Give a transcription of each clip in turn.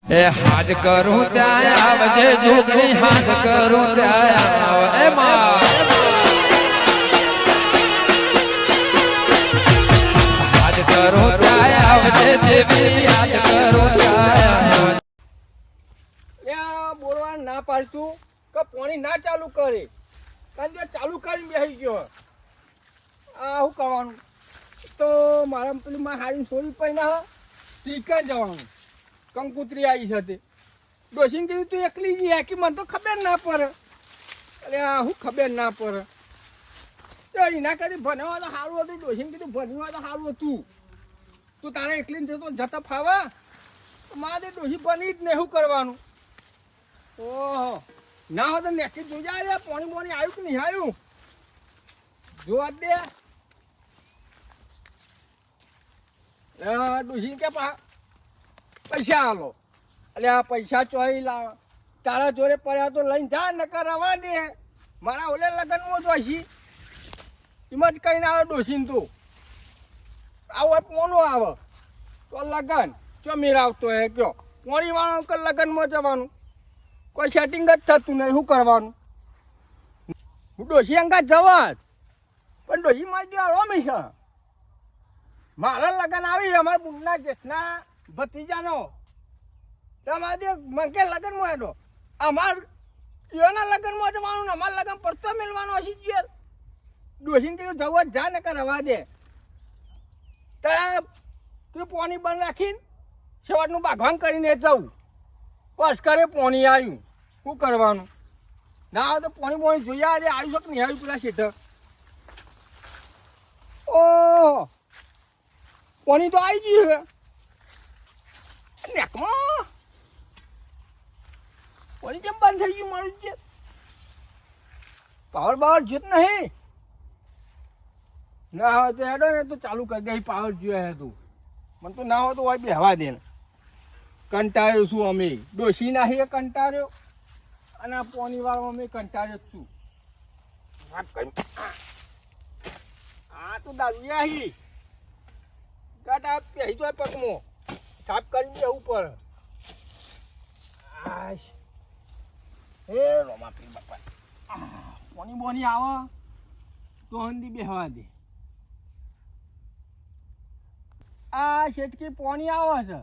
એ હાથ કરું ત્યાં આવજે જોગણી હાથ કરું ત્યાં આવ એ માં હાથ કરું ત્યાં આવજે દેવી હાથ કરું ત્યાં બોલવા ના પાડતું કે પાણી ના ચાલુ કરે કારણ કે ચાલુ કરીને બેસી ગયો આ શું કરવાનું તો મારા પેલી માં હારી છોડી પૈના ટીકા જવાનું કંકુતરી આવી સાથે ડોસીને કીધું તું એકલી જઈ કે મને તો ખબર ના પડે અરે આ શું ખબર ના પડે તો એના કરી ભણવા તો સારું હતું ડોસીને કીધું ભણવા તો સારું હતું તું તારે એકલીને જતો જતા ફાવા મારે ડોસી ભણી જ ને શું કરવાનું ઓહો ના હોય તો નેકી જોજા રે પાણી પાણી આવ્યું કે નહીં આવ્યું જોવા દે ડોસી કે પૈસા આલો એટલે આ પૈસા ચોઈ લાવ તારા જોડે પડ્યા તો લઈને જા નકર રવા દે મારા ઓલે લગ્નમાં જોઈશી એમાં જ કહીને આવે ડોસીને તું આવો પોનો આવે તો લગ્ન ચો મેર આવતો હે કયો પોણી વાળો કે લગ્નમાં જવાનું કોઈ સેટિંગ જ થતું નહીં શું કરવાનું હું ડોસી અંગા જવા જ પણ ડોસી માં જ્યાં રોમી છે મારા લગ્ન આવી અમારા બુનના જેઠના ભતીજાનો તમારે મંકે લગ્નમાં હેડો અમાર એના લગ્નમાં જવાનું ને અમારા લગ્ન પડતો મેળવાનો હશે યાર ડોસીને કીધું જવા જા ને કરવા દે ત્યાં તું પાણી બંધ રાખીને સવારનું બાગવાન કરીને જવું બસ કરે પાણી આવ્યું શું કરવાનું ના આવે તો પાણી પાણી જોઈએ આજે આવ્યું છે કે નહીં આવ્યું પેલા શેઠ ઓહ પાણી તો આવી ગયું છે નેકમાં પાણી કેમ બંધ થઈ ગયું મારું છે પાવર બાવર જોત નહીં ના હોય તો હેડો ને તો ચાલુ કરી દે પાવર જોઈએ હે તું મને તો ના હોય તો હોય બેહવા દે ને કંટાળ્યો છું અમે ડોસી નાખીએ કંટાળ્યો અને આ પોની વાળો અમે કંટાળ્યો જ છું વાત કરી આ તો દારૂ આહી ગાટા પહેરી જાય પગમાં સાફ કરી દેવું પડે આશ હે રોમા પી બાપા પોની બોની આવે તો હંદી બેહવા દે આ શેઠકી પોની આવે છે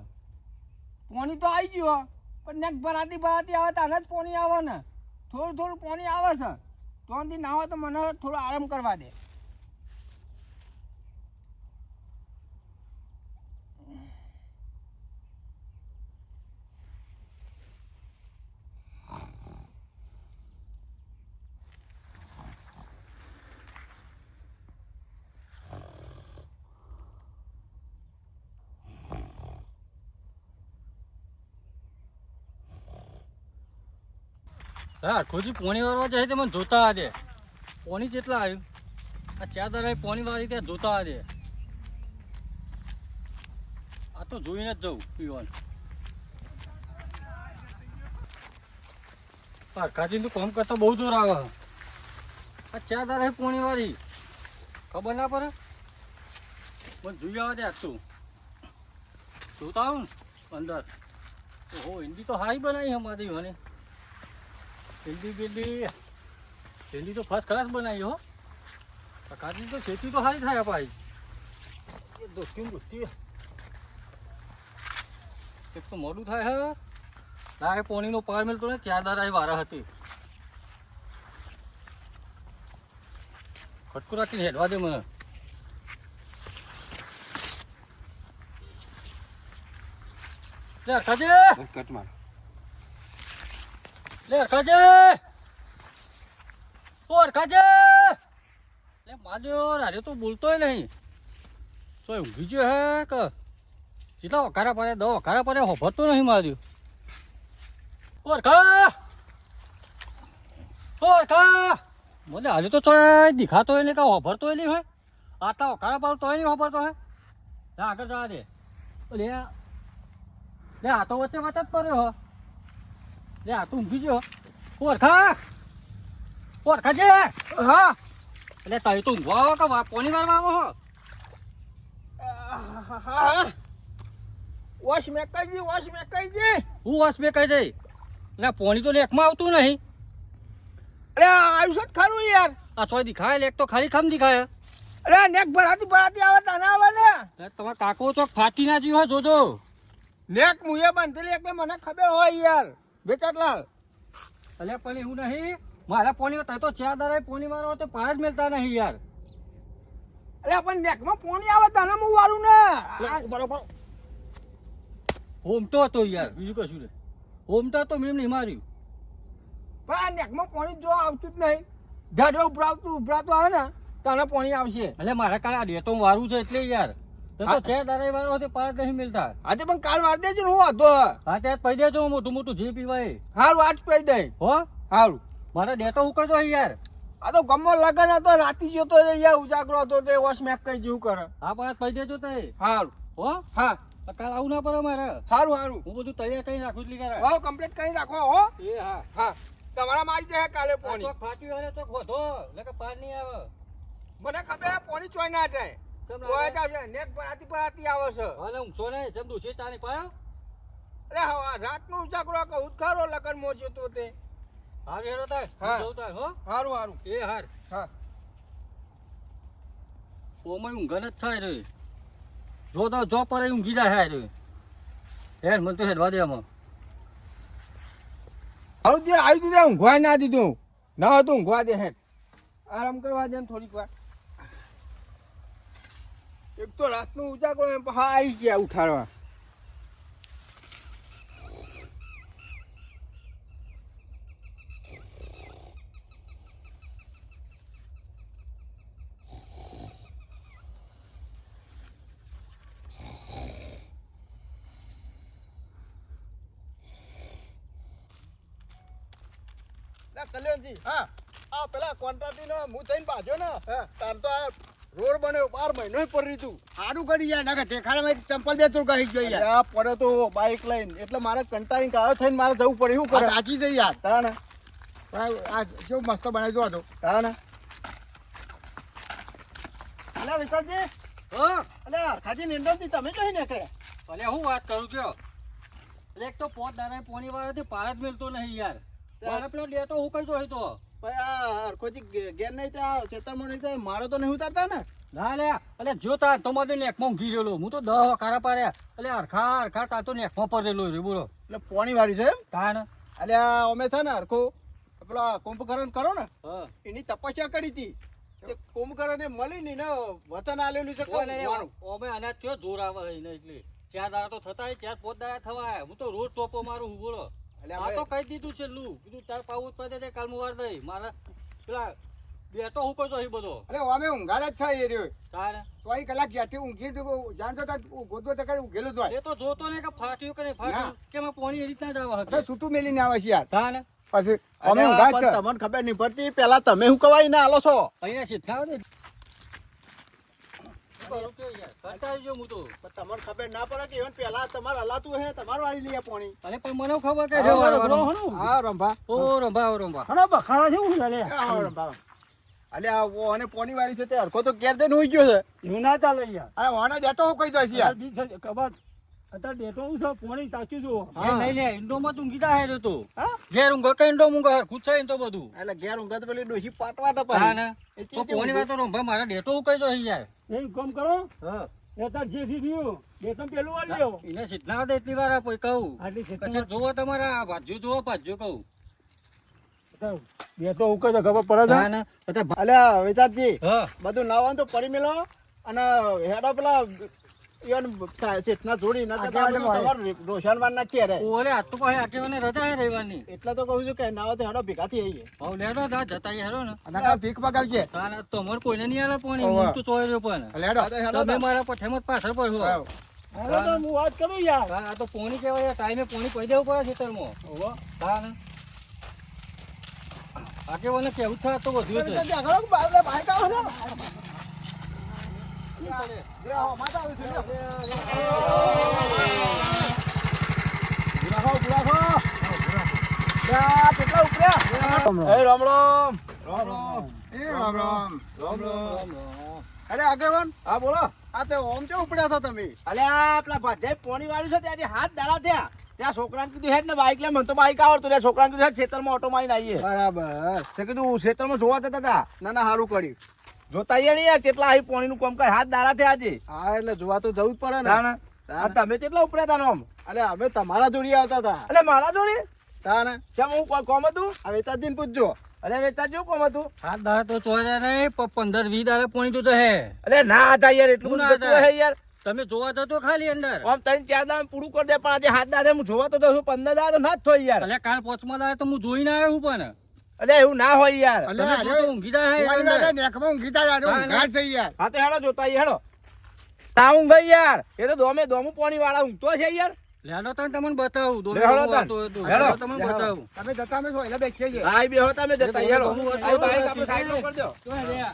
પોણી તો આવી ગયો પણ નેક ભરાતી આવે તાને જ પોણી આવે ને થોડું થોડું પોણી આવે છે તો હંદી ના આવે તો મને થોડો આરામ કરવા દે હા ખોજી પોણી વાળવા જાય તો મને જોતા આજે પોણી જેટલા આવ્યું આ ચા દરાય પોણી વાળી ત્યાં જોતા આજે આ તો જોઈને જ જવું પીવાનું કાચી તું કામ કરતા બહુ જોર આવે આ ચા દરાય પોણી વાળી ખબર ના પડે મને જોઈ આવે ત્યાં તું જોતા આવું ને અંદર હો હિન્દી તો હારી બનાવી અમારી મને હિન્દી તો ફર્સ્ટ ક્લાસ બનાવી હો કાચી તો ખેતી તો સારી થાય ભાઈ એ દોસ્તી એક તો મોડું થાય હે ના પોણીનો પાર મેળતો ને ચાર દાડા વારા હતી ખટકું રાખીને હેડવા દે મને ખાજે કટ માર લે ખાજે ઓર ખાજે લે માલ્યો રાજો તો બોલતોય નહીં તો ઊંઘી ગયો હે કે કેટલા વખારા પડે દો વખારા પડે હોભરતો નહીં માર્યો ઓર ખા મને હાલે તો દેખાતો હોય ને કાં હોભરતો નહીં હોય આટલા વખારા પડતો હોય નહીં હોભરતો હોય આગળ જવા દે લે લે આ તો વચ્ચે વાત જ પડ્યો હો લે આ તું ઊંઘી ગયો ઓરખા છે હા એટલે તારી તું ઊંઘવા આવો કે પોની વાળવા આવો હો વોશ મેકાઈજી. હું વાસ બે કહી જઈ ના પોણી તો લેખમાં આવતું નહીં. અરે આયુષ જ ખરું યાર. આ સોય દેખાય લેખ તો ખાલી ખમ દેખાય. અરે નેક ભરાતી આવે તને આવે ને. તમારા કાકો ચોક ફાટી ના જીવ જોજો. નેક મુએ બાંધેલી એટલે મને ખબર હોય યાર વેચાતલાલ. અલ્યા પણ એવું નહીં મારા પોણી તય તો ચાર દાડા પોણી વાળો તો પાર જ મેલતા નહીં યાર. અરે પણ નેકમાં પોણી આવે તને હું વાળું ને. બરોબર હોમતો હતો યાર બીજું કશું નહીં. હોમતો તો મેં નહીં માર્યું. પણ આ નેકમાં પોણી જો આવતું જ નહીં. ગાડો ઉભરાતું આવે ને તને પોણી આવશે. એટલે મારા કાલે આ ડેટો વારું છે એટલે યાર તો ચાર દાડા વાળો તે પાર જ નહીં મિલતા. આજે પણ કાલ વાર દેજો ને હું હતો. હા ત્યાં પૈ દેજો મોટું જે પીવાય. હારું આજ પૈ દે. હો હારું. મારા ડેટો ઉકળતો યાર. આ તો ગમો લગન હતો રાતી જોતો યાર ઉજાગરો હતો તે વોશ મેક કઈ જેવું કરે. હા પણ પૈ દેજો તે. હારું. હો હા કાલ આવું ના પડે મારે. હારું. હું બધું તૈયાર કરી નાખું એટલે કરે. હો કમ્પ્લીટ કરી રાખો હો. એ હા હા તમારામાં આવી જાય કાલે પોણી. ફાટી વાળે તો વધો એટલે પાર નહીં આવે. મને ખબર પોણી ચોય ના જાય. કોઈ આવશે નેક ભરાતી આવે છે. હાલે ઊંઘશો નહીં જેમ દુસરી ચાની પાયો. અરે હા રાતનો ઉજાગરો કહું ખરો લગન મોજ હતો તે. હા વેરો તાર હા. જવું તાર હો. હારું. એ હાર હા ઓમાં ઊંઘ જ થાય રે. જો તો જો પર ઊંઘી જાય રે. હેર મને તો હેડવા દે આમાં. હારું જે આવી દીધું ઊંઘવા ના દીધું. ના હતું ઊંઘવા દે હેડ. આરામ કરવા દે ને થોડીક વાર. એક તો રાતનો ઉજાગરો એમ હા આવી ગયા ઉઠાડવા. કલ્યાણજી હા આ પેલા કોન્ટ્રાક્ટી નો હું થઈને બાજ્યો ને તાર તો આ રોડ બન્યો 12 મહિનો પડી તું સારું કરી યાર ના ઠેખાડામાં ચંપલ બે તું કહી ગયો યાર. આ પડ્યો તો બાઇક લઈને એટલે મારે કંટાળીને કાયો થઈને મારે જવું પડે શું કરે સાચી જઈ યાર. હા ને આ શું મસ્ત બનાવી દો તો. હા ને અલ્યા વિશાલજી હા અલ્યા ખાજી નિંદરથી તમે જોઈ નીકળ્યા. અલે હું વાત કરું કયો. એટલે એક તો પોત દાડા પોણી વાળો પાર જ મિલતો નહીં યાર. મારે પેલો ડેટો હું કઈ જોઈ તો ભાઈ આ હરખોજી ઘેર નહીં ત્યાં ખેતરમાં નહીં ત્યાં મારો તો નહીં ઉતારતા ને. ના લે અલે જો તાર તો મારે નેકમાં ઊંઘી રહેલો. હું તો 10 કારા પાડ્યા. એટલે હરખા તાર તો નેકમાં પડેલો રે બોલો. એટલે પોણી વાળી છે એમ. તાણ અલ્યા અમે છે ને હરખો પેલા કુંભકરણ કરો ને હા એની તપસ્યા કરી હતી. કુંભકરણ મળી નહીં ને વતન આલેલું છે ઓલે ઓમે અનાજ થયો જોર આવે એને એટલે 4 દાડા તો થતા 4-5 દાડા થવાય. હું તો રોજ ટોપો મારું હું બોલો. આ તો કહી દીધું છે લું કીધું તાર પાવું પડે તે કાલ મુવાર દઈ મારા પેલા બેટો હું કહો છો બધો. અરે અમે ઊંઘાર જ છે એ રહ્યો. તારે તો અહીં કલાક જ્યાંથી ઊંઘી જાણતો તા ગોદવો તક ઊંઘેલો જ હોય. એ તો જોતો ને કે ફાટ્યું કે નહીં ફાટ્યું કે મેં પાણી એ રીતના જ આવે તો છૂટું મેલીને આવે છે યાર. તાને પછી અમે ઊંઘાર જ છે. તમને ખબર નહીં પડતી પેલા તમે શું કવાય ના આલો છો. અહીંયા શીખા દે કંટાળી ગયો હું તો. તમને ખબર ના પડે કે even પેલા તમારે હલાતું હે તમારે વાળી લઈએ પોણી. અરે પણ મને ખબર કે હા, જવાનું. હા રંભા ઓ રંભા હલો બખાડા છે હું લે. હા રંભા અલ્યા અને પોણી વાળી છે તે હરખો તો ઘેર જઈને હોઈ ગયો છે. એવું ના ચાલે યાર. અરે વાને દેતો હું કહી દો છે યાર. અત્યારે ડેટો હું છે પોણી તાક્યું જુઓ. એ નહીં લે ઇન્ડોમાં તું ગીતા હે તો હા? ઘેર ઊંઘ કે ઇન્ડો ઊંઘ હરખું છે ને તો બધું. એટલે ઘેર ઊંઘા તો પેલી ડોશી પાટવા તો હા પાછી. ને એ તો ચીતે કોની વાત રંભા મારા ડેટો હું કહી દો યાર. એક કામ કરો હા અત્યારે જે થી થયું ડેટો પેલું વાળી લ્યો. એને સીધના દે એટલી વાર કોઈ કહું આટલી પછી ખેતરમાં જોવો તમારા ભાજ્યો જોવો ભાજ્યો કહું. ડેટો હું કહી ખબર પડે છે. હા ને બધા અલ્યા વેચાતજી હા બધું નાવાનું તો પડી મેલો અને હેડો પેલા ઈવન શેઠના જોડી નતા તમારે રોશનવાન નાખીએ રે. ઓલે આજ તો પાસે આકેવાને રજા હે રવિવારની. એટલે તો કહું છું કે નાવા તો હેડો ભેગા થઈ આવીએ. હવે લેડો દા જતા હેરો ને અને કા ભીખ પગાવજે. તાને તમારે કોઈને નહીં આલે પણ ઓવા. હું તો ચોય રહ્યો પણ લેડો. હા, તો હેડો તો મેં તાર. મારા પઠેમત પાછળ પર હું આવ. હવે તો હું વાત કરું યાર. આ તો પોણી કહેવાય ટાઈમે પોણી પડી દેવું પડે ખેતરમાં. ઓહો. હા ને આગેવાને કેવું થાય તો વધુ છે. વેચાતજી, આગળ આવો, બાર બાઈક આવો ને. લે આવો, માથા આવી છે, લે. એ રામ રામ. એ રામ રામ. અરે આગેવાન હા બોલો. આ તે ઓમ ચો ઉપડ્યા હતા તમે? અલ્યા પેલા ભાજે પોણી વાળ્યું છે ત્યાંથી હાથ દાડા થયા. ત્યાં છોકરાને કીધું હેડ ને બાઈક લે, મને તો બાઈક આવડતું. ત્યાં છોકરાને કીધું હેડ ખેતરમાં ઓટો મારીને આવીએ. બરાબર. તે કીધું ખેતરમાં જોવા જતા હતા. ના ના સારું કર્યું. જોતા આવીએ ને યાર કેટલા આવી પોણીનું કામ કરે. હાથ દાડા થયા આજે. હા એટલે જોવા તો જવું જ પડે ને. તાને. આ તમે કેટલા ઉપડ્યા હતા આમ? અલે અમે તમારા જોડી આવતા હતા. એટલે મારા જોડે તાને કેમ હું કોમ હતું? આ વેતાજીને પૂછજો. અરે વેચતા જેવું કોમ હતું? હાથ દાડા તો ચોર્યા નહીં, પણ 15-20 દાડા પોણી તો હે. અરે ના હતા યાર, એટલું શું બધું ના જતું હતા? હે યાર. તમે જોવા જતો ખાલી અંદર. આમ 3-4 દાડા પૂરું કરી દે, પણ આજે હાથ દાડા હું જોવા તો જઉં છું. 15 દાડા તો ના જ થોય યાર. અલ્યા કાલ 5મા દાડે તો હું જોઈને આવ્યો હું પણ. અરે એવું ના હોય યાર. તમે જોતો ઊંઘી જાય અંદર. હા તો હેડો જોતા આવીએ, હેડો. તા ઊંઘ ગઈ યાર. એ તો દોમું પાણી વાળા ઊંઘતો છે યાર. લેડો તને તમને બતાવું. દોમે લેડો દોમું તાન. હતું હતું. લેડો. લેડો તમને બતાવું. તમે જતા અમે સોયલા બેસીએ છીએ. હા, બેહો તમે જતા આવીએ, હેડો. દોમું હતું. આ બાઈક આપણે સાઈડમાં કરી દો. તો હે લ્યા.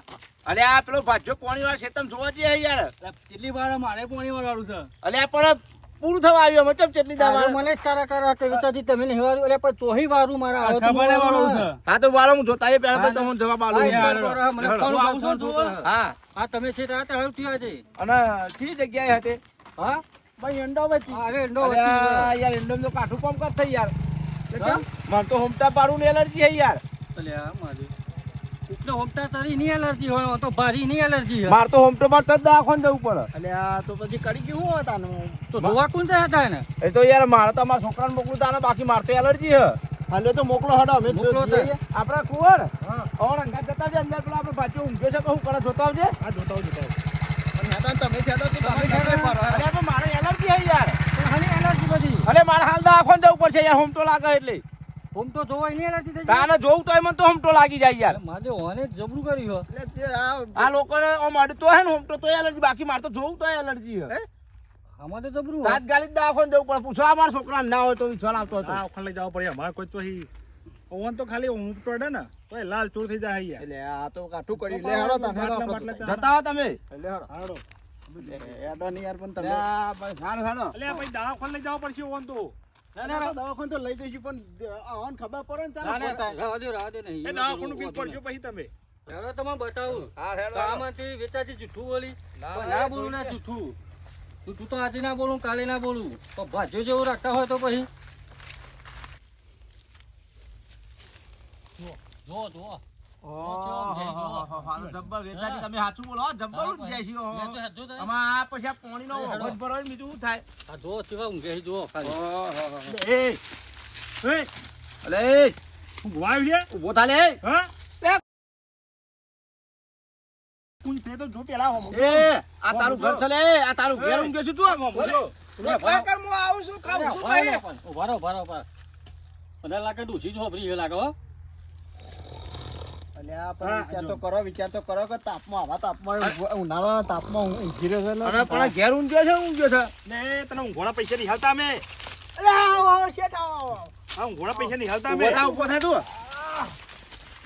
અરે આ પેલો ભાજ્યો પાણી વાળા ખેતમ જોવા જઈએ યાર. કેટલી વાર મારે પોણી વાળું છે. અરે આ પણ પૂરું થવા આવ્યું મતલબ કેટલી દાવા. મને જ કારા કારા કે વિચારથી તમે નહીં વાળું. એટલે પણ ચોહી વારું મારા આવે તો ખબર વાળું છે. હા તો વાળો હું જોતા આવીએ પહેલા પછી તમને જવાબ આલું. મને હેડો. ફોન આવશો જોવા. હા આ તમે છે રાતે હાલ થયા છે. અને કઈ જગ્યાએ હતી? હા ભાઈ એંડો વચ્ચે. અરે એંડો અરે આ યાર એંડો તો કાઠું કામ કર થઈ યાર. મને તો હોમતા પાડું ને એલર્જી હે યાર. અલ્યા મારે એટલે હોમતા તારી ની એલર્જી હોય તો ભારી ની એલર્જી હોય. માર તો હોમતો પર તજ દવાખાને જવું પડે. અલે આ તો પછી કરી ગયું હતા ને. તો જોવા કોણ જાય હતા ને? એ તો યાર મારે તો મારા છોકરાને મોકલું તાને, બાકી માર તો એલર્જી હે. હાલે તો મોકલો હડો અમે મોકલો જઈએ. આપડા કુંવર ઓણ અંગા જતા આવજે અંદર. પેલા આપણે પાછો ઊંઘ્યો છે કે હું કરે જોતો આવજે. હા જોતા આવું, જોતા આવું. અને હેડો ને તમે હેડો તો તમે અરે હેડો પર. પણ મારે એલર્જી હે યાર. હાની એલર્જી બધી. અરે મારે હાલ દવાખાને જવું પડશે યાર, હોમતો લાગે એટલે. હોમ તો જોવાય ની એલર્જી થઈ જાય. તાને જોવું તો મને તો હોમતો લાગી જાય યાર. મારે ઓને જબરું કર્યું હો. એટલે તે આ આ લોકોને આમ અડતો હે ને હોમતો તો એલર્જી, બાકી મારે તો જોવું તો એલર્જી હે. આમાં તો જબરું તાત્કાલિક દવાખાને જવું પડે. પૂછો આ મારા છોકરાને ના હોય તો વિશ્વાસ આવતો હતો. હા ઓખણ લઈ જવા પડે અમારે કોઈ તો હી ઓવન તો ખાલી ઊંઘ ટોડે ને તો એ લાલ ચોર થઈ જાય યાર. એટલે આ તો કાઠું કરી લે હેડો તને હેડો આપણે તો. જતા હો તમે. એટલે હેડો. હાડો હેડો ને યાર પણ તમે. આ બસ હાલો હાલો. એટલે આ પછી દવાખાને લઈ જવા પડશે ઓવન તો. ના ના દવાખાને તો લઈ જઈશું પણ આવન ખબર પડે ને ના, તારે ના, પોતાય. રાહ દે નહીં. એ દવાખાનું બિલ પડજો પછી તમે. હવે તમને બતાવું. હા હેડો. આમાંથી વેચાતી જૂઠું બોલી ના, પણ ના, ના બોલું ના જૂઠું. જૂઠું તો આજે ના બોલું, કાલે ના બોલું. તો ભાજ્યો જેવું રાખતા હોય તો પછી જો જો હાલો જબ્બર વેચાતી તમે સાચું બોલો હો, જબ્બર ઊંઘ્યા છીએ હો. આમાં આ પછી આ પાણીનો વગર ભરો ને બીજું શું થાય? આ જો કેવા ઊંઘે છે, જો ખાલી. એ એ અલે ઊંઘવા આવી લે. ઊભો થા લે. હા એ! કુલ છે તો જો પેલા હોમ. એ આ તારું ઘર છે લે, આ તારું ઘેર ઊંઘ્યો છે તું આમ બોલો. રોટલા કર હું આવું છું, ખાઉં છું ભાઈ. ઉભા રહો. બધા લાગે ડૂસી જો ભરી લાગે હો. એટલે આ પણ વિચાર તો કરો કે તાપમાં આવા તાપમાં ઉનાળાના તાપમાં ઊંઘી રહ્યો છે અને પણ ઘેર ઊંઘ્યો છે, ઊંઘ્યો છે. ને તને ઊંઘવાના પૈસા નહીં હાલતા અમે. અલે આવો શેઠ આવો. હા ઊંઘવાના પૈસા નહીં હાલતા ઊભો અમે. થા, ઊભો થા તું.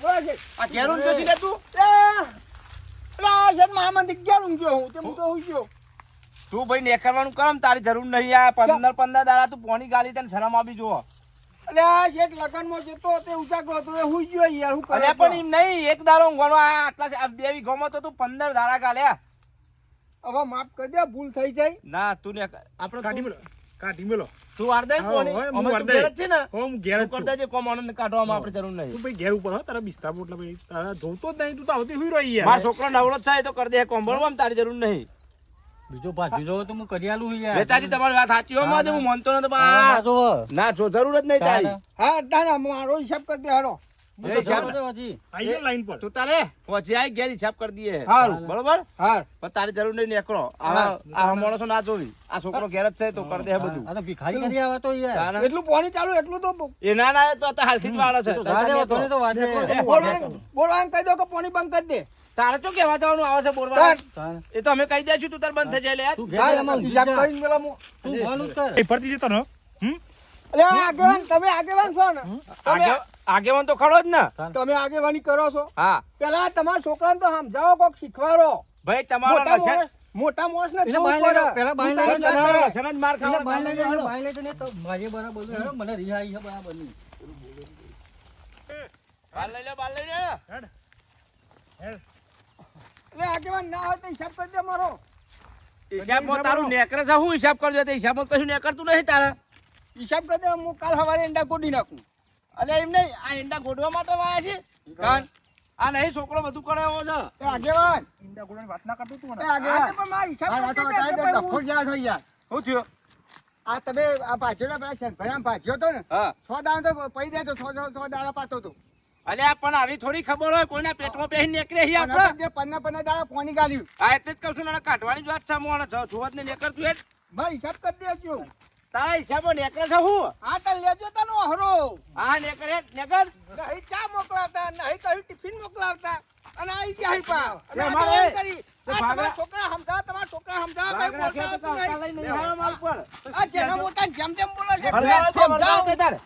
બોલ છે. આ ઘેર ઊંઘ્યો છે લે તું. અલા શેઠ મામાથી ઘેર ઊંઘ્યો હું તે હું તો ઊંઘ્યો. તું ભાઈ ને કરવાનું કામ, તારી જરૂર નહીં. આ 15 દાડા તું પોણી ગાલી તને શરમ આવી જો. અલ્યા શેઠ લગનમાં જતો તે ઉજાગરો હતો એ હુઈ ગયો યાર હું અરે પણ એમ નહીં, એક દાડો ઊંઘવાનો. આ આટલા છે, આ 2 વીઘામાં તો તું 15 દાડા ગાલ્યા. હવે માફ કરી દે, ભૂલ થઈ જાય. ના તું ને કાઢી આપણે મેલો. કાઢી મેલો. તું વાર દે હા, પોણી. હોય, હું અમે વાર તું દઈ. ઘેર જ છે ને. હો હું ઘેર જ તું છું. કરતા જે કોમ આનંદ કાઢવામાં આપણે જરૂર નહીં. તું ભાઈ ઘેર ઉપર હો તારા બિસ્તા પોટલા ભાઈ તારા જોતો જ નહીં. તું તો આવતી હુઈ રહી યાર. મારો છોકરો નવરો જ છે, એ તો કરી દે. કોમ્બળમાં તારી જરૂર નહીં. બીજો ભાજી જો તો હું કરી આલું યાર. વેચાતી તમારી વાત સાચી હોય, મારે હું માનતો નથી પણ આ આ- જો ના જો જરૂર જ નહીં તારી. હા દાદા મારો હિસાબ કરી દે હેડો. એ હિસાબ- હજી આઈ ગયો લાઈન પર. તું તારે પહોંચી આય ઘેર હિસાબ કરી દઈએ. હારું. બરોબર. હા પણ તારી જરૂર નહીં નીકળો. આ માણસો ના જોવી. આ છોકરો ઘેર જ છે તો કરી દે બધું. આ તો ભિખારી કરી આવા તો યાર. તાને- એટલું પાણી ચાલુ એટલું તો એ ના ના એ તો અત્યારે હાલથી જ વાળો છે. તો વાડે હતો ને તો વાડે. બોલવાનું કહી દો કે પાણી બંધ કરી દે. તારે શું કહેવા જવાનું આવે છે બોલવા? તાન. એ તો અમે કહી દઈશું, તું તાર બંધ થઈ જાય લે. તું હા, ઘેર એમાં ઊંઘી હિસાબ જા. કરીને પેલા મુ- તું ભણું કર. એ ફરતી જતો ને. અલ્યા આગેવાન તમે આગેવાન છો ને આગેવાન તો ખરો જ ને. તમે આગેવાની કરો છો હા પેલા તમારા છોકરાને તો સમજાવો કોક શીખવાડો. ભાઈ તમારો મોટા માણસ ને એટલે બાય લઈ લો, પેલા બાય લઈ લો. તમારો લસણ જ માર એટલે ખાવાનો. બાય લઈ લે, બાય લઈ લે ને તો મારે બરાબર છે. હેડો, મને રિહાઈ છે બરાબર ની. બાર લઈ લે, બાર લઈ લે. હેડ હેડ. એટલે આગેવાન ના હોય તો હિસાબ કરી દે મારો. હિસાબમાં તારું નેકરે છે હું હિસાબ કરજો તે હિસાબમાં કશું નેકરતું નહીં તારે હિસાબ કરી દે હું કાલ સવારે ઈંડા ગોડી નાખું. અલે એમ નહીં આ ઈંડા ગોડવા માટે વાયા છે કાન આ નહીં છોકરો બધું કરે એવો છે એ આગેવાન ઈંડા ગોળાની વાત ના કરતો તું એ ને આગેવાન પણ મારા હિસાબ આ કરી વાતો દે, બતાવી દે, કે ડફો ગયા છો યાર. શું થયું આ તમે આ ભાજ્યો પેલા શેરભરામાં ભાજ્યો તો ને હા 100 દાણા તો પૈ દે તો 100 દાણા પાતો તો અલે આ પણ આવી થોડી ખબર હોય કોઈના પેટમાં બેસી નીકળે છે અને આપણે જે 15 દાણા પોની ગાલ્યું આ એટલે જ કહું છું ને કાઢવાની જ વાત છે મોણે જોવત ને નીકળતું હેડ મારા હિસાબ કરી દેજો. તારા હિસાબમાં નીકળે છે હું હા તો લેજો તાનો હરો. હા નીકળે હેડ નીકળ નહીં ચા મોકલાવતા નહીં કયું ટિફિન મોકલાવતા અને આવી જાય પા અને આ મારે તો એમ કરી તે આ ભાગા- તમારા છોકરા સમજાવો, તમારા છોકરા સમજાવો, ભાગ કઈ રાખ્યા તો બોલતા કાકા લઈને નહીં આવ્યા માલ પર આ જેના મોટા જેમ જેમ બોલે છે હળગાવો તો સમજાવો. હળગાવો તે તારે